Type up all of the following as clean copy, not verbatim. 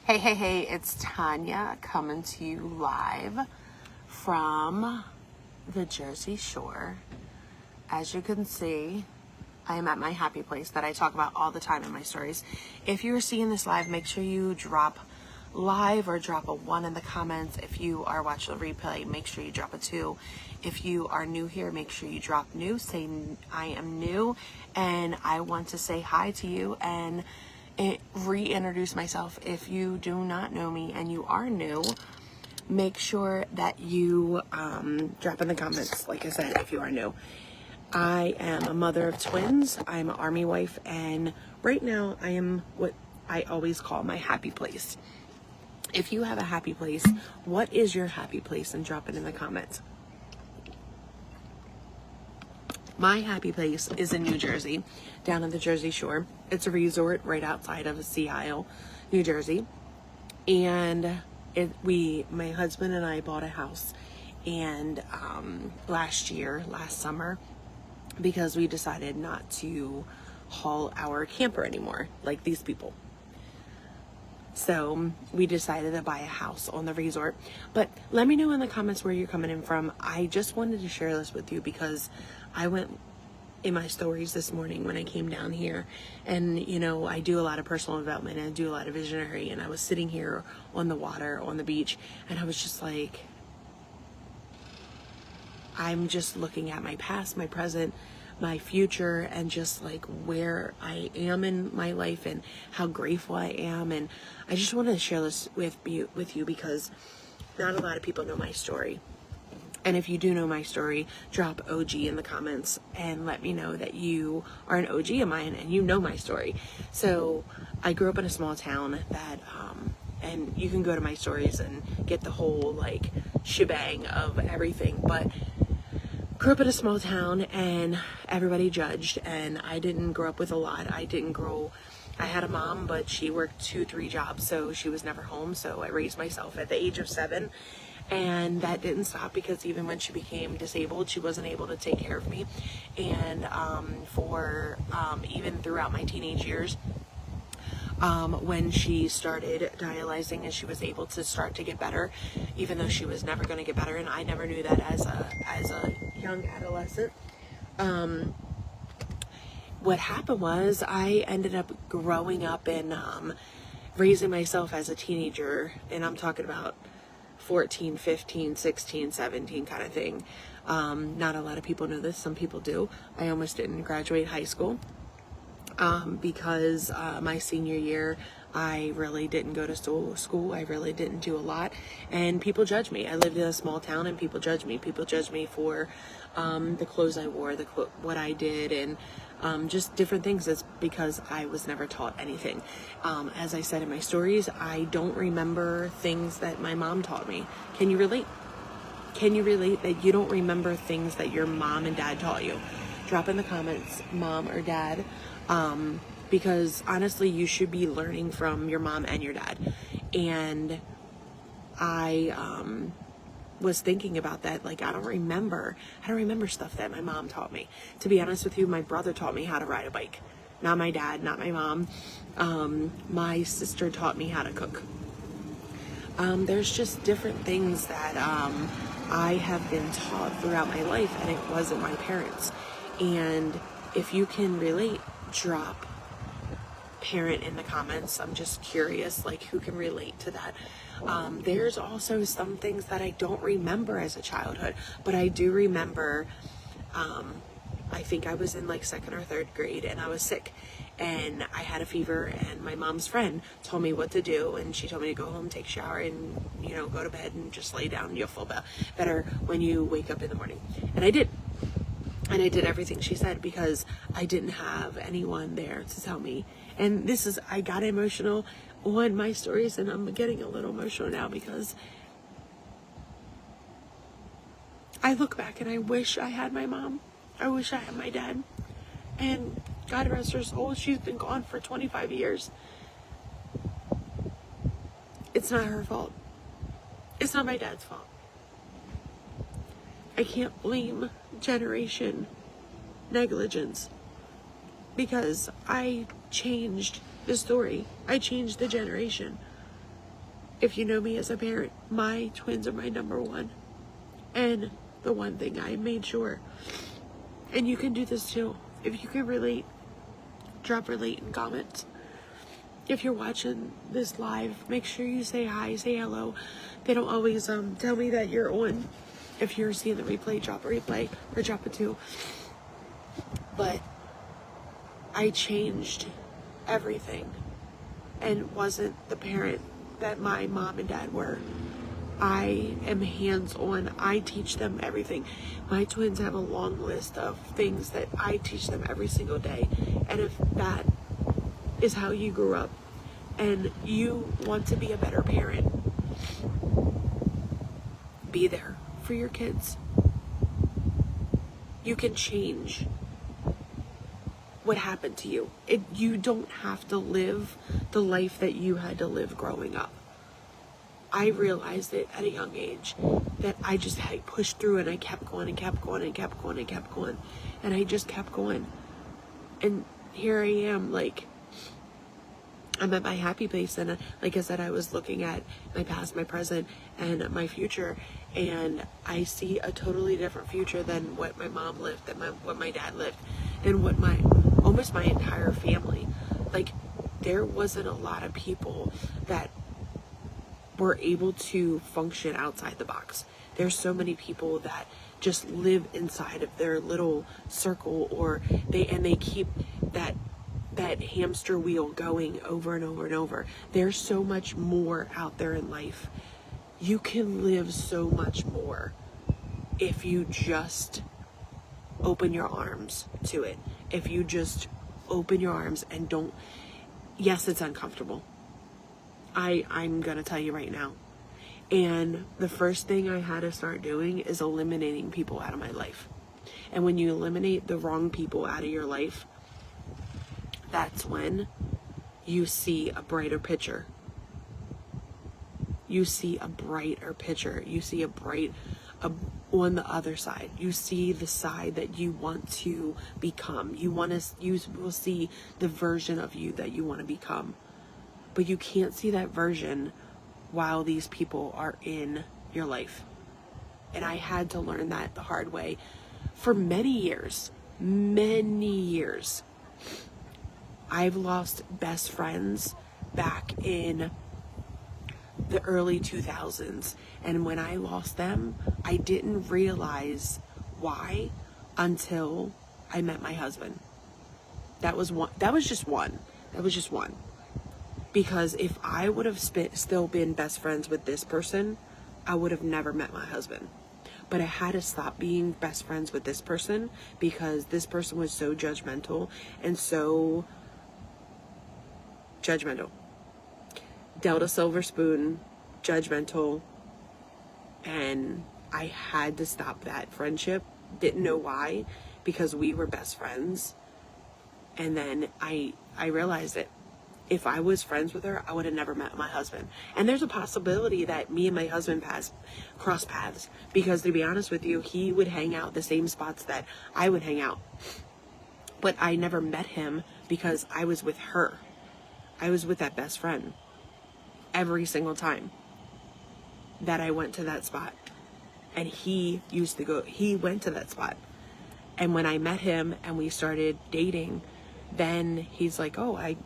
Hey, it's Tanya coming to you live from the Jersey Shore. As you can see, I am at my happy place that I talk about all the time in my stories. If you are seeing this live, make sure you drop live or drop a 1 in the comments. If you are watching the replay, make sure you drop a 2. If you are new here, make sure you drop new. Say, I am new and I want to say hi to you and reintroduce myself. If you do not know me and you are new, make sure that you drop in the comments, like I said, if you are new. I am a mother of twins. I'm an army wife, and right now I am what I always call my happy place. If you have a happy place, what is your happy place? And drop it in the comments. My happy place is in New Jersey, down in the Jersey Shore. It's a resort right outside of Sea Isle, New Jersey. And my husband and I bought a house and last summer, because we decided not to haul our camper anymore, like these people. So we decided to buy a house on the resort. But let me know in the comments where you're coming in from. I just wanted to share this with you because I went in my stories this morning when I came down here, and I do a lot of personal development and I do a lot of visionary, and I was sitting here on the water on the beach, and I was just like, I'm just looking at my past, my present, my future, and just like where I am in my life and how grateful I am. And I just wanted to share this with you because not a lot of people know my story. And if you do know my story, drop OG in the comments and let me know that you are an OG of mine and you know my story. So I grew up in a small town that, and you can go to my stories and get the whole like shebang of everything, but grew up in a small town and everybody judged, and I didn't grow up with a lot. I had a mom, but she worked 2-3 jobs, so she was never home. So I raised myself at the age of 7, and that didn't stop because even when she became disabled, she wasn't able to take care of me. And even throughout my teenage years, when she started dialyzing and she was able to start to get better, even though she was never going to get better, and I never knew that as a young adolescent. What happened was I ended up growing up and raising myself as a teenager, and I'm talking about 14, 15, 16, 17 kind of thing. Not a lot of people know this. Some people do. I almost didn't graduate high school. Because my senior year, I really didn't go to school. I really didn't do a lot, and people judge me. I lived in a small town, and people judge me. People judge me for the clothes I wore, what I did, and just different things. It's because I was never taught anything. As I said in my stories, I don't remember things that my mom taught me. Can you relate? Can you relate that you don't remember things that your mom and dad taught you? Drop in the comments, mom or dad. Because honestly, you should be learning from your mom and your dad. And I was thinking about that. Like, I don't remember stuff that my mom taught me. To be honest with you, my brother taught me how to ride a bike. Not my dad, not my mom. My sister taught me how to cook. There's just different things that I have been taught throughout my life, and it wasn't my parents. And if you can relate, drop parent in the comments. I'm just curious, like, who can relate to that. There's also some things that I don't remember as a childhood, but I do remember, I think I was in like 2nd or 3rd grade, and I was sick and I had a fever, and my mom's friend told me what to do, and she told me to go home, take a shower, and go to bed and just lay down. You'll feel better when you wake up in the morning. And I did. And I did everything she said because I didn't have anyone there to tell me. And I got emotional on my stories, and I'm getting a little emotional now because I look back and I wish I had my mom. I wish I had my dad. And God rest her soul, she's been gone for 25 years. It's not her fault. It's not my dad's fault. I can't blame generation negligence because I changed the story. I changed the generation. If you know me as a parent, my twins are my number one. And the one thing I made sure, and you can do this too, if you can relate, drop relate in comments. If you're watching this live, make sure you say hi, say hello. They don't always tell me that you're on. If you're seeing the replay, drop a replay or drop a 2. But I changed everything and wasn't the parent that my mom and dad were. I am hands-on. I teach them everything. My twins have a long list of things that I teach them every single day. And if that is how you grew up and you want to be a better parent, be there for your kids. You can change what happened to you. You don't have to live the life that you had to live growing up. I realized it at a young age that I just had pushed through, and I kept going and kept going and kept going and kept going. And I just kept going. And here I am, like, I'm at my happy place. And like I said, I was looking at my past, my present, and my future. And I see a totally different future than what my mom lived, than what my dad lived, and what almost my entire family. Like, there wasn't a lot of people that were able to function outside the box. There's so many people that just live inside of their little circle, or they keep that hamster wheel going over and over and over. There's so much more out there in life. You can live so much more if you just open your arms to it. If you just open your arms and don't, yes, it's uncomfortable. I'm gonna tell you right now. And the first thing I had to start doing is eliminating people out of my life. And when you eliminate the wrong people out of your life, that's when you see a brighter picture. You see a brighter picture. You see on the other side. You see the side that you want to become. You will see the version of you that you want to become. But you can't see that version while these people are in your life. And I had to learn that the hard way for many years. I've lost best friends back in the early 2000s. And when I lost them, I didn't realize why until I met my husband. That was just one. Because if I would have still been best friends with this person, I would have never met my husband. But I had to stop being best friends with this person because this person was so judgmental and so judgmental. Dealt a silver spoon, judgmental, and I had to stop that friendship. Didn't know why, because we were best friends. And then I realized it. If I was friends with her, I would have never met my husband. And there's a possibility that me and my husband cross paths. Because to be honest with you, he would hang out the same spots that I would hang out. But I never met him because I was with her. I was with that best friend every single time that I went to that spot. And he went to that spot. And when I met him and we started dating, then he's like, oh, I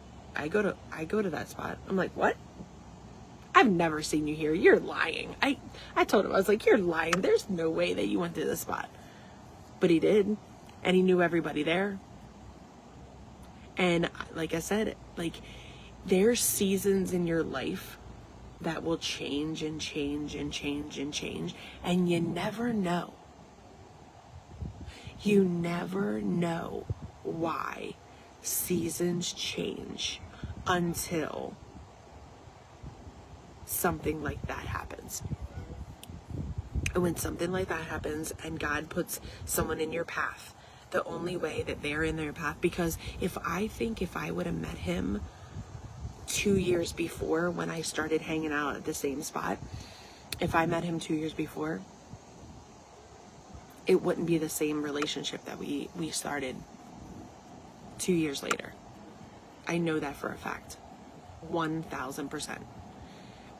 go to that spot. I'm like, what? I've never seen you here. You're lying. I told him, I was like, you're lying. There's no way that you went to this spot. But he did. And he knew everybody there. And like I said, like, there's seasons in your life that will change and change and change and change. And you never know. You never know why seasons change until something like that happens. And when something like that happens and God puts someone in your path, the only way that they're in their path, because if I would have met him 2 years before when I started hanging out at the same spot, if I met him 2 years before, it wouldn't be the same relationship that we started 2 years later. I know that for a fact. 1000%.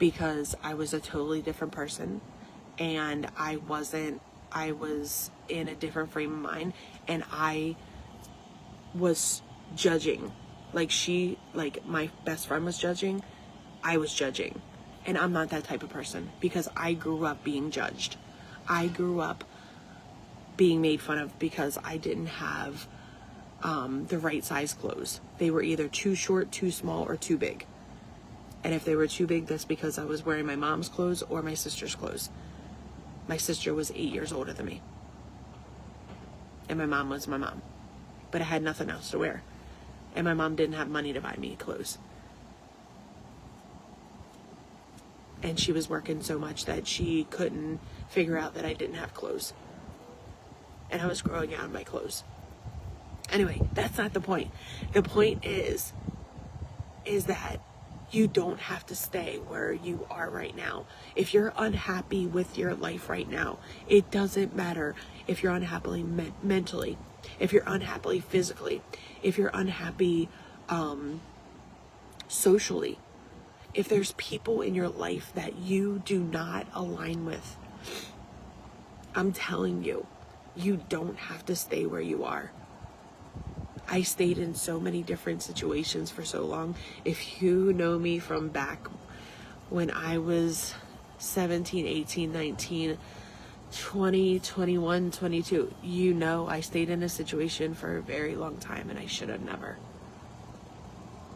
because I was a totally different person, and I was in a different frame of mind, and I was judging. Like my best friend was judging, I was judging. And I'm not that type of person, because I grew up being judged. I grew up being made fun of because I didn't have the right size clothes. They were either too short, too small, or too big. And if they were too big, that's because I was wearing my mom's clothes or my sister's clothes. My sister was 8 years older than me. And my mom was my mom. But I had nothing else to wear. And my mom didn't have money to buy me clothes. And she was working so much that she couldn't figure out that I didn't have clothes. And I was growing out of my clothes. Anyway, that's not the point. The point is that you don't have to stay where you are right now. If you're unhappy with your life right now, it doesn't matter if you're unhappy mentally, if you're unhappy physically, if you're unhappy socially. If there's people in your life that you do not align with, I'm telling you, you don't have to stay where you are. I stayed in so many different situations for so long. If you know me from back when I was 17, 18, 19, 20, 21, 22, you know I stayed in a situation for a very long time, and I should have never.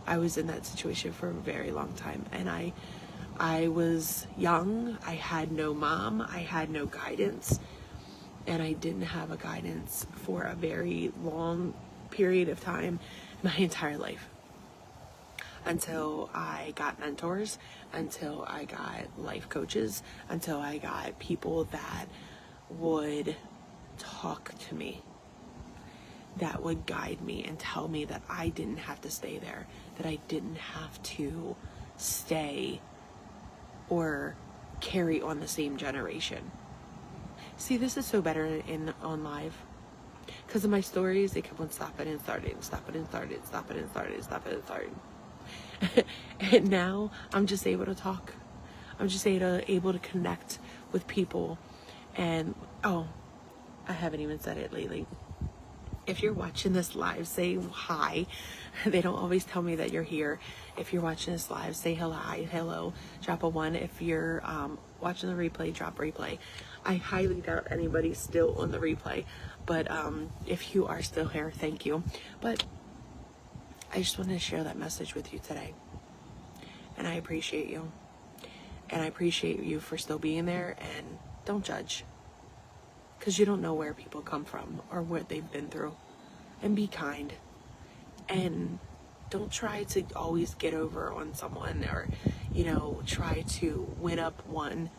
I was in that situation for a very long time, and I was young. I had no mom. I had no guidance, and I didn't have a guidance for a very long period of time, my entire life, until I got mentors, until I got life coaches, until I got people that would talk to me, that would guide me and tell me that I didn't have to stay there, that I didn't have to stay or carry on the same generation. See, this is so better on live. Because of my stories, they kept on stopping and starting, stopping and starting, stopping and starting, stopping and starting. And now I'm just able to talk. I'm just able to connect with people. And, oh, I haven't even said it lately. If you're watching this live, say hi. They don't always tell me that you're here. If you're watching this live, say hello, drop a 1. If you're watching the replay, drop replay. I highly doubt anybody's still on the replay, but if you are still here, thank you. But I just wanted to share that message with you today, and I appreciate you, and I appreciate you for still being there. And don't judge, because you don't know where people come from or what they've been through. And be kind, and don't try to always get over on someone, or try to win up one.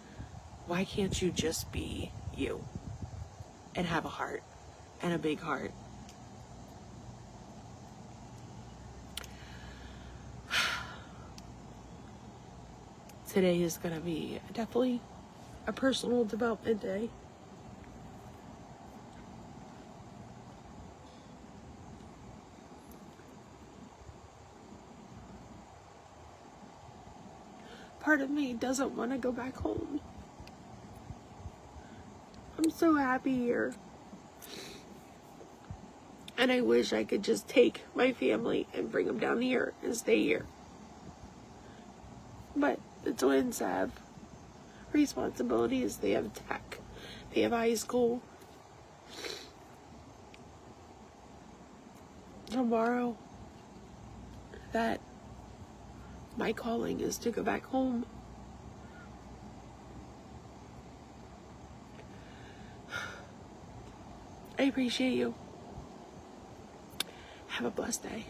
Why can't you just be you and have a heart, and a big heart? Today is going to be definitely a personal development day. Part of me doesn't want to go back home. I'm so happy here. And I wish I could just take my family and bring them down here and stay here. But the twins have responsibilities. They have tech. They have high school. Tomorrow, that my calling is to go back home. I appreciate you. Have a blessed day.